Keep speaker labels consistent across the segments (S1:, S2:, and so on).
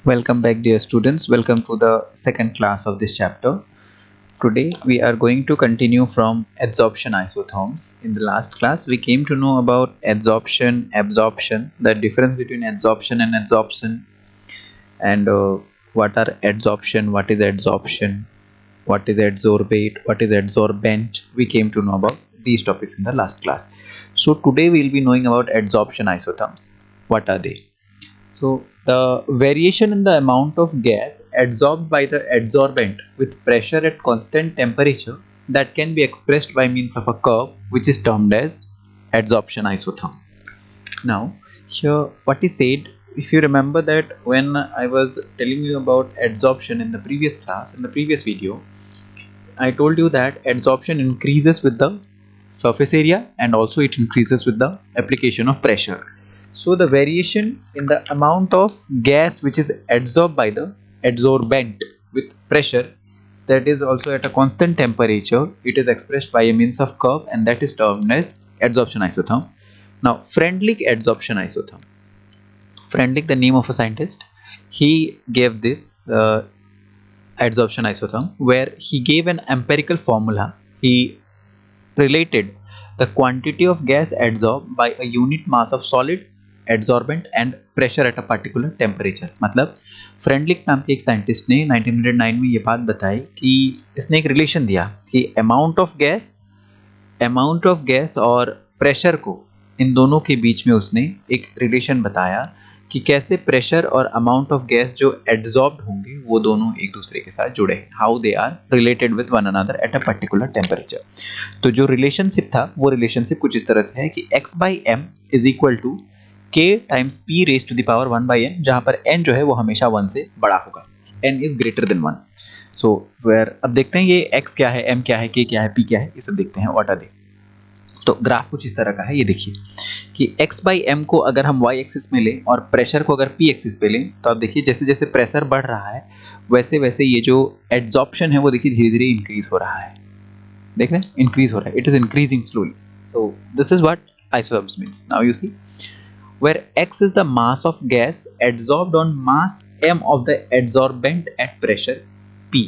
S1: Welcome back, dear students. Welcome to the second class of this chapter. Today we are going to continue from adsorption isotherms. In the last class, we came to know about adsorption, absorption, the difference between adsorption and adsorption, and what are adsorption, what is adsorption, what is adsorbate, what is adsorbent. We came to know about these topics in the last class. So today we will be knowing about adsorption isotherms. What are they? So the variation in the amount of gas adsorbed by the adsorbent with pressure at constant temperature that can be expressed by means of a curve which is termed as adsorption isotherm. Now here what is said, if you remember that when I was telling you about adsorption in the previous class, in the previous video, I told you that adsorption increases with the surface area and also it increases with the application of pressure. So the variation in the amount of gas which is adsorbed by the adsorbent with pressure, that is also at a constant temperature, it is expressed by a means of curve, and that is termed as adsorption isotherm. Now Freundlich adsorption isotherm. Freundlich, the name of a scientist, he gave this adsorption isotherm where he gave an empirical formula. He related the quantity of gas adsorbed by a unit mass of solid adsorbent and pressure at a particular temperature. मतलब Freundlich नाम के एक scientist ने 1909 में ये बात बताई कि इसने एक रिलेशन दिया कि अमाउंट ऑफ गैस और प्रेशर को, इन दोनों के बीच में उसने एक रिलेशन बताया कि कैसे प्रेशर और अमाउंट ऑफ गैस जो एड्सॉर्ब्ड होंगे वो दोनों एक दूसरे के साथ जुड़े हैं, how they are related with one another at a particular temperature. तो जो रिलेशनशिप था वो रिलेशनशिप कुछ इस तरह से है कि x by M is equal to k times p raise to the power 1 by n, जहां पर n जो है वो हमेशा 1 से बड़ा होगा, n is greater than 1. So where अब देखते हैं ये x क्या है, m क्या है, k क्या है, p क्या है, ये सब देखते हैं. What are they. तो ग्राफ कुछ इस तरह का है. ये देखिए कि x बाई एम को अगर हम y एक्सिस में लें और प्रेशर को अगर p एक्सिस पे लें, तो आप देखिए जैसे जैसे प्रेशर बढ़ रहा है वैसे वैसे ये जो एड्सॉर्प्शन है वो देखिए धीरे धीरे इंक्रीज हो रहा है. देख रहे हैं, इंक्रीज हो रहा है. It is increasing slowly. So this is what isotherms means. Now you see, where x is the mass of gas adsorbed on mass m of the adsorbent at pressure p.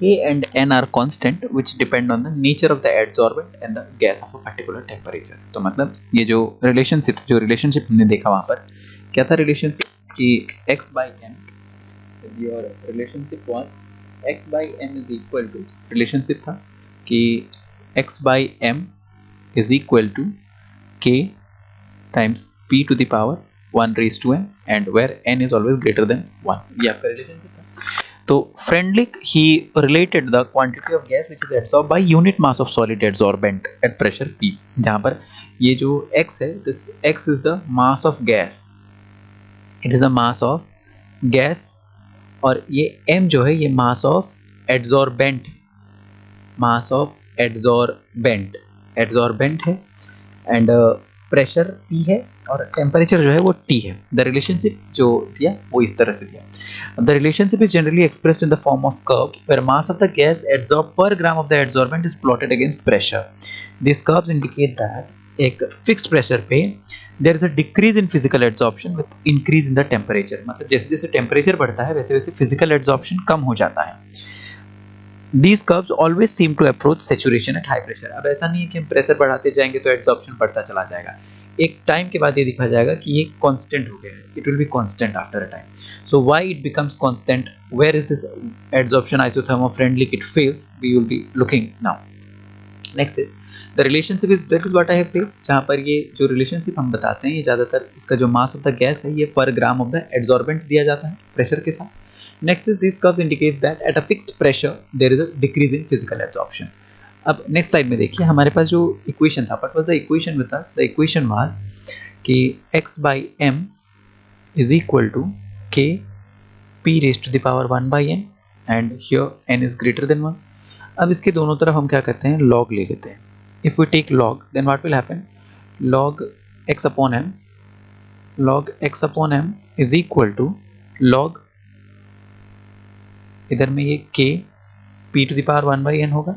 S1: K and N are constant which depend on the nature of the adsorbent and the gas of a particular temperature. तो मतलब ये जो relationship हमने देखा वहाँ पर क्या था, रिलेशनशिप कि x by n, your relationship was x by m is equal to, relationship था कि x by m is equal to k times p to the power 1 raised to n, and where n is always greater than 1. ये आपका relationship था. तो Freundlich he related the quantity of gas which is adsorbed by unit mass of solid adsorbent at pressure p, जहाँ पर ये जो x है, this x is the mass of gas, it is the mass of gas, और ये m जो है ये mass of adsorbent, adsorbent है, एंड प्रेशर P है और टेम्परेचर जो है वो T है. द रिलेशनशिप जो दिया वो इस तरह से दिया. The relationship is generally expressed in the form of curve where mass of the gas adsorb पर gram of the adsorbent is plotted against pressure. This curves indicate that एक फिक्स्ड प्रेशर पे there is a decrease in physical adsorption with increase in the temperature. मतलब जैसे जैसे temperature बढ़ता है वैसे वैसे फिजिकल एड्सॉर्प्शन कम हो जाता है. These curves always seem to approach saturation at high pressure. अब ऐसा नहीं है कि हम प्रेशर बढ़ाते जाएंगे तो एड्सॉर्प्शन बढ़ता चला जाएगा. एक टाइम के बाद ये दिखा जाएगा कि ये कांस्टेंट हो गया है. It will be constant after a time. So why it becomes constant, where is this adsorption isotherm of Freundlich it fails, we will be looking now. Next is the relationship is, that is what I have said. जहाँ पर ये जो relationship हम बताते हैं ये ज़्यादातर इसका जो मास ऑफ द गैस है ये पर ग्राम ऑफ द एड्सॉर्बेंट दिया जाता है प्रेशर के साथ. Next is these curves indicate that at a fixed pressure there is a decrease in physical absorption. अब नेक्स्ट स्लाइड में देखिए हमारे पास जो इक्वेशन था, what was the equation with us. The equation was कि x by m is equal to k p raised to the power 1 by n, and here n is greater than 1. अब इसके दोनों तरफ हम क्या करते हैं, log ले लेते हैं. If we take log then what will happen, log x upon m is equal to log, इधर में ये k p to the power 1 by n होगा.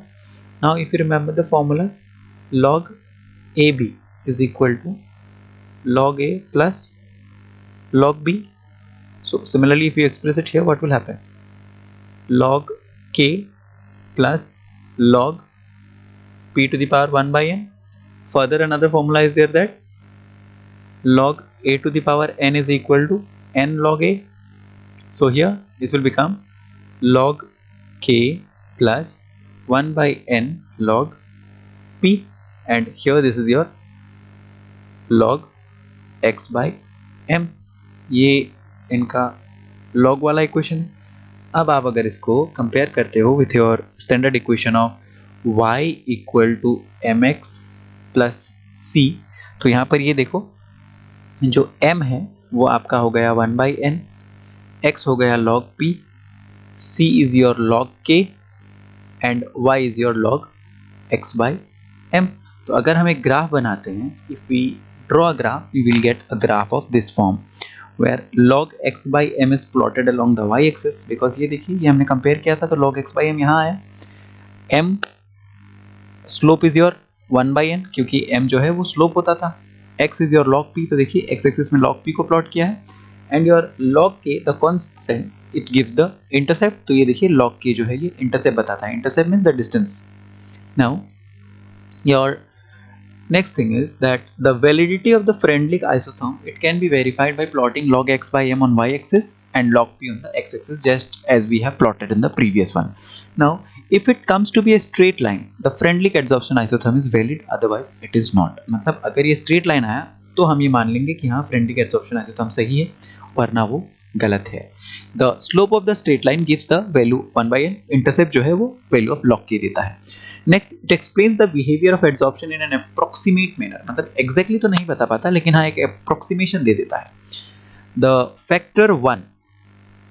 S1: Now if you remember the formula, log ab is equal to log a plus log b. So similarly, if you express it here, what will happen? Log k plus log p to the power 1 by n. Further, another formula is there that log a to the power n is equal to n log a. So here this will become log k plus 1 by n log p, and here this is your log x by m. ये इनका log वाला equation है. अब आप अगर इसको compare करते हो with your standard equation of y equal to m x plus c, तो यहाँ पर ये देखो जो m है वो आपका हो गया 1 बाई एन, x हो गया log p, c is your log k and y is your log x by m. तो अगर हम एक ग्राफ बनाते हैं, if we draw a graph, we will get a graph of this form where log x by m is plotted along the y axis. because ये देखिए, ये हमने कंपेयर किया था तो log x by m यहाँ आया, m slope is your 1 by n क्योंकि m जो है वो स्लोप होता था, x is your log p, तो देखिए x एक्सिस में log p को प्लॉट किया है, and your log k the constant it gives the intercept. तो ये देखिए log k जो है ये इंटरसेप्ट बताता है, intercept means the distance. Now your next thing is that the validity of the Freundlich isotherm, it can be verified by plotting log x by m on y axis and log p on the x axis, just as we have plotted in the previous one. Now if it comes to be a straight line, the Freundlich adsorption isotherm is valid, otherwise it is not. मतलब अगर ये straight line आया तो हम ये मान लेंगे कि हाँ Freundlich adsorption isotherm सही है, वरना वो गलत है. The slope of the straight line gives the value 1 by n, intercept जो है वो value of log k देता है. Next, it explains the behavior of adsorption in an approximate manner. मतलब exactly तो नहीं बता पाता, लेकिन हाँ एक approximation दे देता है. The factor 1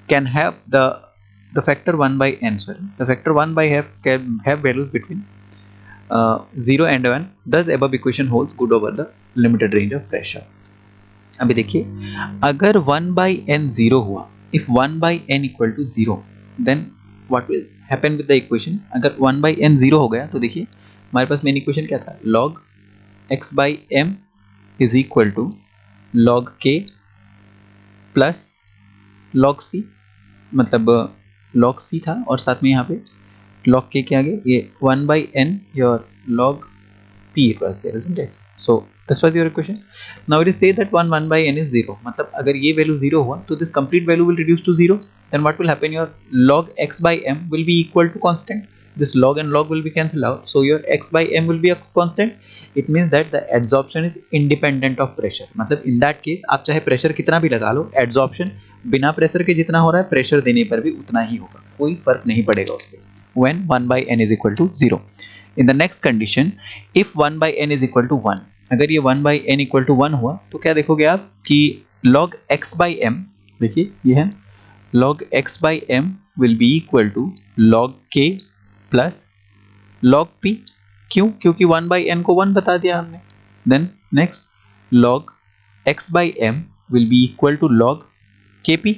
S1: can have the factor 1 by n, sorry, the factor 1 by f can have values between 0 and 1. Thus above equation holds good over the limited range of pressure. अभी देखिए, अगर 1 by n 0 हुआ, if 1 by n equal to 0, then what will happen with the equation? अगर 1 by n 0 हो गया तो देखिए हमारे पास मेन इक्वेशन क्या था, log x by m is equal to log k plus log c, मतलब log c था और साथ में यहाँ पे log k के आगे ये 1 by n your log p it was there, isn't it? So this was your equation. Now it is say that 1 by n is 0, मतलब अगर ये वैल्यू 0 हुआ तो this complete value will reduce to 0. Then what will happen? Your log x by m will be equal to constant. This log and log will be cancelled out, so your x by m will be a constant. It means that the adsorption is independent of pressure. मतलब in that case आप चाहे pressure कितना भी लगा लो, adsorption बिना pressure के जितना हो रहा है प्रेशर देने पर भी उतना ही होगा, कोई फर्क नहीं पड़ेगा उस पर. When 1 by n is equal to 0. In the next condition, if 1 by n is equal to 1, अगर ये 1 by n equal to 1 हुआ तो क्या देखोगे आप कि log x by m, देखिए ये है log x by m will be equal to log k plus log p. क्यों? क्योंकि 1 by n को 1 बता दिया हमने. Then next, log x by m will be equal to log kp.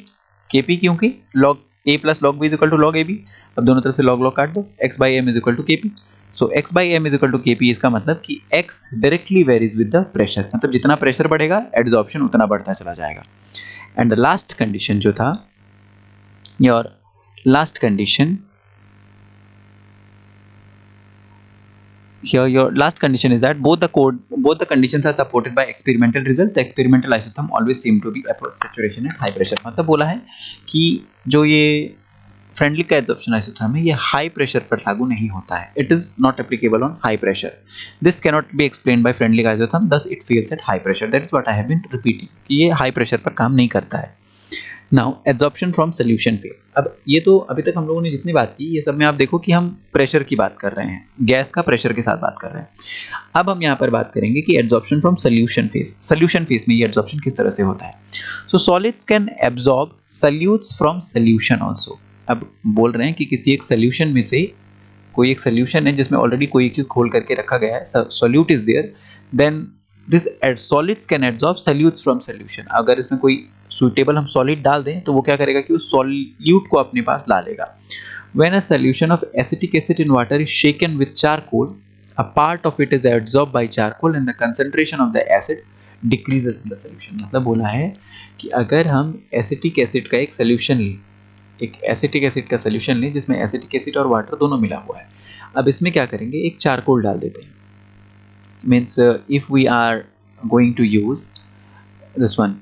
S1: kp क्योंकि log a plus log b is equal to log ab. अब दोनों तरफ से log काट दो, x by m is equal to kp. So x by m is equal to kp, इसका मतलब कि x directly varies with the pressure, मतलब जितना प्रेशर बढ़ेगा एड्सॉर्प्शन उतना बढ़ता चला जाएगा. एंड द लास्ट कंडीशन जो था, your last condition here, your last condition is that both the conditions are supported by experimental result. The experimental isotherm always seem to be approach saturation at high pressure. मतलब बोला है कि जो ये Freundlich का adsorption isotherm है ये high pressure पर लागू नहीं होता है. It is not applicable on high pressure. This cannot be explained by Freundlich isotherm, thus it fails at high pressure. That is what I have been repeating कि ये high pressure पर काम नहीं करता है. Now adsorption from solution phase. अब ये तो अभी तक हम लोगों ने जितनी बात की ये सब में आप देखो कि हम प्रेशर की बात कर रहे हैं, गैस का प्रेशर के साथ बात कर रहे हैं. अब हम यहाँ पर बात करेंगे कि adsorption from solution phase. Solution phase में ये adsorption किस तरह से होता है. So solids can absorb solutes from solution also. अब बोल रहे हैं कि किसी एक सोल्यूशन में से कोई एक सोल्यूशन है जिसमें ऑलरेडी कोई एक चीज़ घोल करके रखा गया है, solute is there, then this solids can absorb solutes from solution. अगर इसमें कोई सुटेबल हम सॉलिड डाल दें तो वो क्या करेगा कि उस सॉल्यूट को अपने पास ला लेगा. When a solution of acetic acid in water is shaken with charcoal, a part of it is absorbed by charcoal and the concentration of the acid decreases in the solution. मतलब बोला है कि अगर हम acetic acid का एक solution लें, एक एसिटिक एसिड का सोल्यूशन लें जिसमें एसिटिक एसिड और वाटर दोनों मिला हुआ है, अब इसमें क्या करेंगे, एक चारकोल डाल देते हैं। Means if we are going to use this one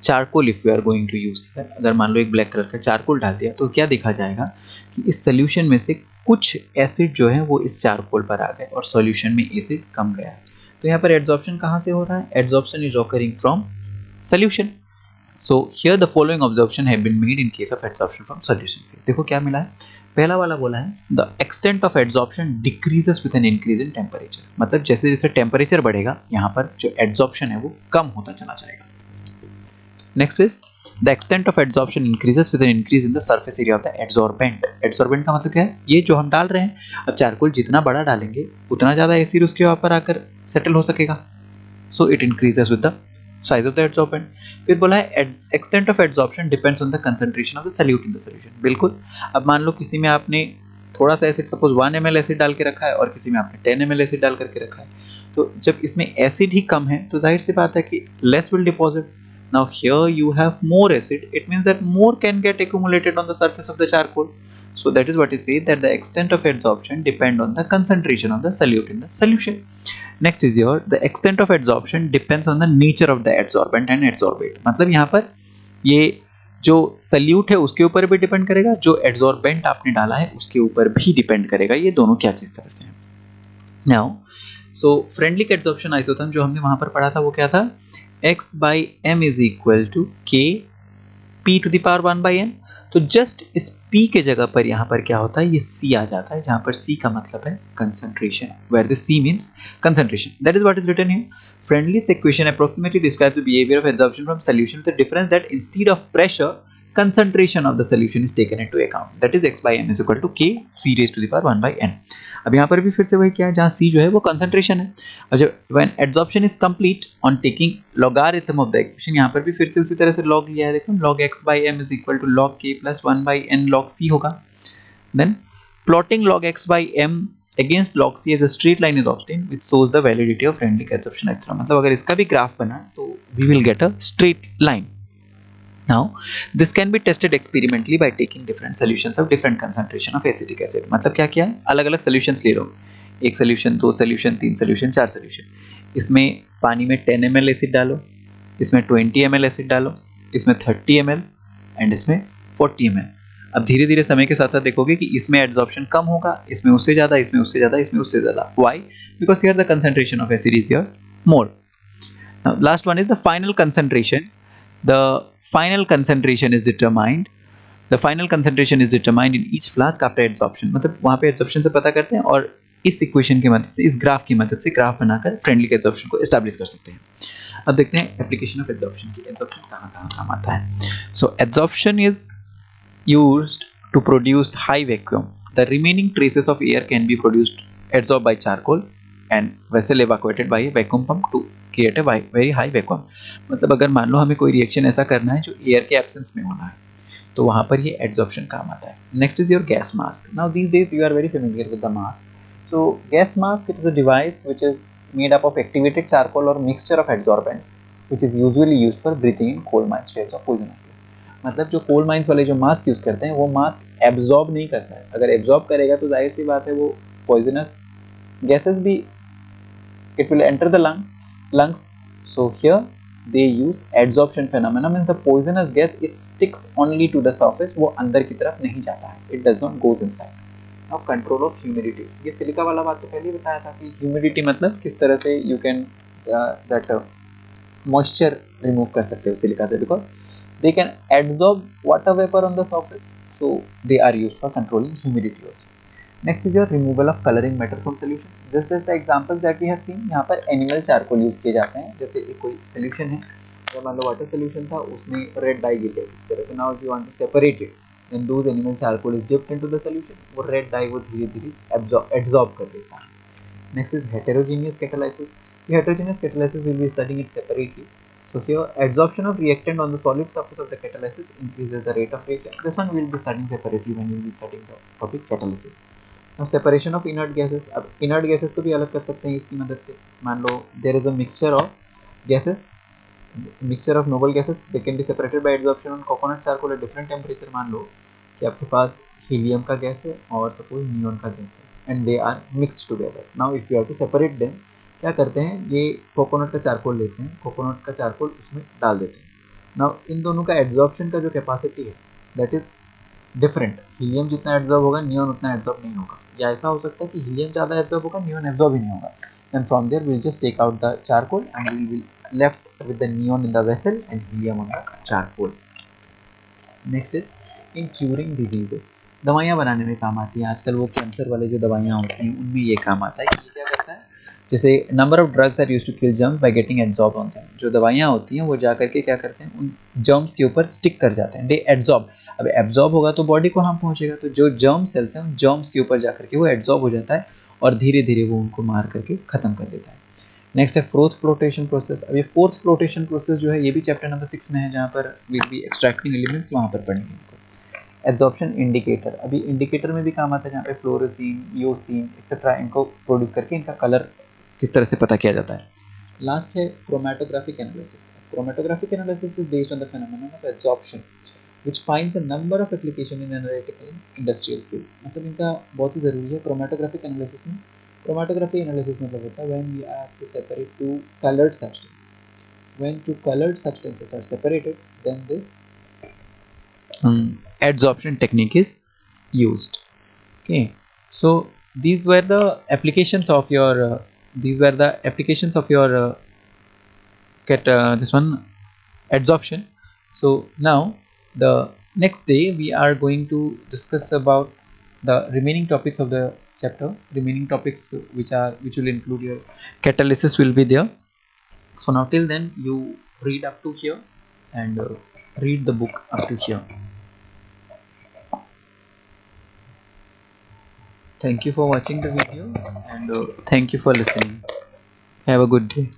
S1: charcoal, if we are going to use, अगर मान लो एक ब्लैक कलर का चारकोल डाल दिया तो क्या देखा जाएगा कि इस सोल्यूशन में से कुछ एसिड जो है वो इस चारकोल पर आ गए और सॉल्यूशन में एसिड कम गया। तो यहाँ पर एड्सॉर्प्शन कहाँ से हो रहा है, adsorption is occurring from solution. So here the following observation have been made in case of adsorption from solution phase. देखो क्या मिला है, पहला वाला बोला है the extent of adsorption decreases with an increase in temperature. मतलब जैसे जैसे टेम्परेचर बढ़ेगा यहाँ पर जो एड्सॉर्प्शन है वो कम होता चला जाएगा। Next is the extent of adsorption increases with an increase in the surface area of the adsorbent. Adsorbent का मतलब क्या है, ये जो हम डाल रहे हैं, अब चारकोल जितना बड़ा डालेंगे उतना ज़्यादा एसिड उसके ऊपर आकर सेटल हो सकेगा। So it increases with the size of the adsorbent. फिर बोला है extent of adsorption depends on the concentration of the solute in the solution. बिल्कुल, अब मान लो किसी में आपने थोड़ा सा एसिड, सपोज 1 ml एसिड डाल के रखा है और किसी में आपने 10 ml एसिड डाल करके रखा है, तो जब इसमें एसिड ही कम है तो जाहिर सी बात है कि less will deposit. Now here you have more acid, it means that more can get accumulated on the surface of the charcoal. So that is what is said, that the extent of adsorption depend on the concentration of the solute in the solution. Next is here the extent of adsorption depends on the nature of the adsorbent and adsorbate. मतलब यहाँ पर ये जो salute है उसके ऊपर भी depend करेगा, जो एड्सॉर्बेंट आपने डाला है उसके ऊपर भी डिपेंड करेगा, ये दोनों क्या चीज तरह से है। Now so friendly adsorption isotherm जो हमने वहां पर पढ़ा था वो क्या था, x by m is equal to k p to the power 1 by n। तो जस्ट इस p के जगह पर यहाँ पर क्या होता है, ये c आ जाता है, जहाँ पर c का मतलब है concentration, where the c means concentration. That is what is written here. Friendly's equation approximately describes the behavior of adsorption from solution with the difference that instead of pressure, concentration of the solution is taken into account. That is x by m is equal to k c raised to the power 1 by n. अब यहाँ पर भी फिर से वही क्या है, जहाँ c जो है वो concentration है, और जब when adsorption is complete on taking logarithm of the equation, यहाँ पर भी फिर से उसी तरह से log लिया है, देखो log x by m is equal to log k plus 1 by n log c होगा। Then plotting log x by m against log c as a straight line is obtained which shows the validity of Freundlich adsorption isotherm। मतलब अगर इसका भी graph बना तो we will get a straight line। Now this can be tested experimentally by taking different solutions of different concentration of acetic acid। मतलब क्या किया है, अलग अलग solutions ले लो, एक solution, दो solution, तीन solution, चार solution। इसमें पानी में 10 ml एसिड डालो, इसमें 20 ml एसिड डालो, इसमें 30 ml एंड इसमें 40 ml। अब धीरे धीरे समय के साथ साथ देखोगे कि इसमें एड्सॉर्प्शन कम होगा, इसमें उससे ज़्यादा, इसमें उससे ज़्यादा, इसमें उससे ज़्यादा। Why? Because here the concentration of acid is here more। Now last one is the final concentration। The final concentration is determined in each flask after adsorption। मतलब वहाँ पे adsorption से पता करते हैं और इस इक्वेशन की मदद से, इस ग्राफ की मदद से ग्राफ बनाकर फ्रेंडली एड्सॉर्प्शन को एस्टैब्लिश कर सकते हैं। अब देखते हैं एप्लीकेशन ऑफ एड्सॉर्प्शन की, एड्सॉर्प्शन कहाँ कहाँ काम आता है। So adsorption is used to produce high vacuum. The remaining traces of air can be produced adsorb by charcoal and vessel evacuated by vacuum pump to create a very high vacuum. मतलब अगर मान लो हमें कोई reaction ऐसा करना है जो air के एब्सेंस में होना है, तो वहाँ पर ये एड्सॉर्प्शन काम आता है। Next is your gas mask. Now these days you are very familiar with the mask. So gas mask, it is a device which is made up of activated charcoal or mixture of adsorbents which is usually used for breathing in coal mines types of poisonous gas। मतलब जो coal mines वाले जो mask use करते हैं वो mask absorb नहीं करता है, अगर एब्जॉर्ब करेगा तो जाहिर सी बात है वो पॉइजनस गैसेस भी it will enter the lungs। So here they use adsorption phenomena, means the poisonous gas it sticks only to the surface, वो अंदर की तरफ नहीं जाता है, it does not goes inside। Now control of humidity, ये silica वाला बात तो पहले ही बताया था कि humidity मतलब किस तरह से you can that moisture remove कर सकते हो सिलिका से, because they can absorb water vapor on the surface, so they are used for controlling humidity also। Next is your removal of coloring matter from solution। just as the examples that we have seen, यहाँ पर animal charcoal use किए जाते हैं। जैसे एक कोई solution है, अगर मान लो वाटर सोल्यूशन था, उसमें रेड डाई गिर गया इस तरह से, now if you want to separate it then those animal charcoal is dipped into the solution, वो red dye वो धीरे धीरे absorb कर लेता है। Next is heterogeneous catalysis। Heterogeneous catalysis will be studying it separately। So here adsorption of reactant on the solid surface of the catalysis increases the rate of reaction। This one we will be studying separately when we will be studying the topic catalysis। Now separation of inert gases। अब inert gases को भी अलग कर सकते हैं इसकी मदद से। मान लो there is a mixture of gases, mixture of noble gases, they can be separated by adsorption on coconut charcoal at different temperature. मान लो कि आपके पास हीलियम का गैस है और सपोज नियॉन का गैस है and they are mixed together. Now if you have to separate them, क्या करते हैं, ये कोकोनट का चारकोल लेते हैं, कोकोनट का चारकोल उसमें डाल देते हैं. नाउ इन दोनों का एड्जॉर्प्शन का जो कैपेसिटी है दैट इज डिफरेंट. हीलियम जितना एब्जॉर्ब होगा नियॉन उतना एब्जॉर्ब नहीं होगा, या ऐसा हो सकता है कि हीलियम ज़्यादा एब्जॉर्ब होगा नियॉन एब्जॉर्ब ही नहीं होगा. And from there we'll just take out the charcoal and we will left with the neon in the vessel and helium on the charcoal. Next is in curing diseases, दवाइयाँ बनाने में काम आती हैं. आजकल वो कैंसर वाले जो दवाइयाँ होती हैं उनमें ये काम आता है कि ये क्या करता है, जैसे number of drugs are use to kill germs by getting adsorb on them. जो दवाइयाँ होती हैं वो जा करके क्या करते हैं, उन जर्म्स के ऊपर स्टिक कर जाते हैं. दे एड्सॉर्ब. अब एब्जॉर्ब होगा तो बॉडी को हार्म पहुंचेगा, तो जो जर्म सेल्स हैं उन जर्म्स के ऊपर जा करके वो एड्सॉर्ब हो जाता है और धीरे धीरे वो उनको मार करके ख़त्म कर देता है. नेक्स्ट है फोर्थ फ्लोटेशन प्रोसेस. अब ये फोर्थ फ्लोटेशन प्रोसेस जो है ये भी चैप्टर नंबर 6 में है, जहाँ पर विल बी एक्सट्रैक्टिंग एलिमेंट्स, वहाँ पर पढ़ेंगे इनको. एब्जॉर्प्शन इंडिकेटर, अभी इंडिकेटर में भी काम आता है जहाँ पे फ्लोरोसिन, ईओसिन एक्सेट्रा इनको प्रोड्यूस करके इनका कलर किस तरह से पता किया जाता है. लास्ट है chromatographic analysis. Chromatographic analysis is based on the phenomenon of absorption which finds a number of application in analytical industrial fields. मतलब इनका बहुत ही ज़रूरी है क्रोमेटोग्राफिक एनालिसिस में. क्रोमेटोग्राफी एनालिसिस मतलब होता है when we have to separate two colored substances. When two colored substances are separated, then this adsorption technique is used. Okay, so these were the applications of your this one adsorption. So now the next day we are going to discuss about the remaining topics of the chapter. Remaining topics which will include your catalysis will be there. So now till then you read up to here and read the book up to here. Thank you for watching the video and thank you for listening. Have a good day.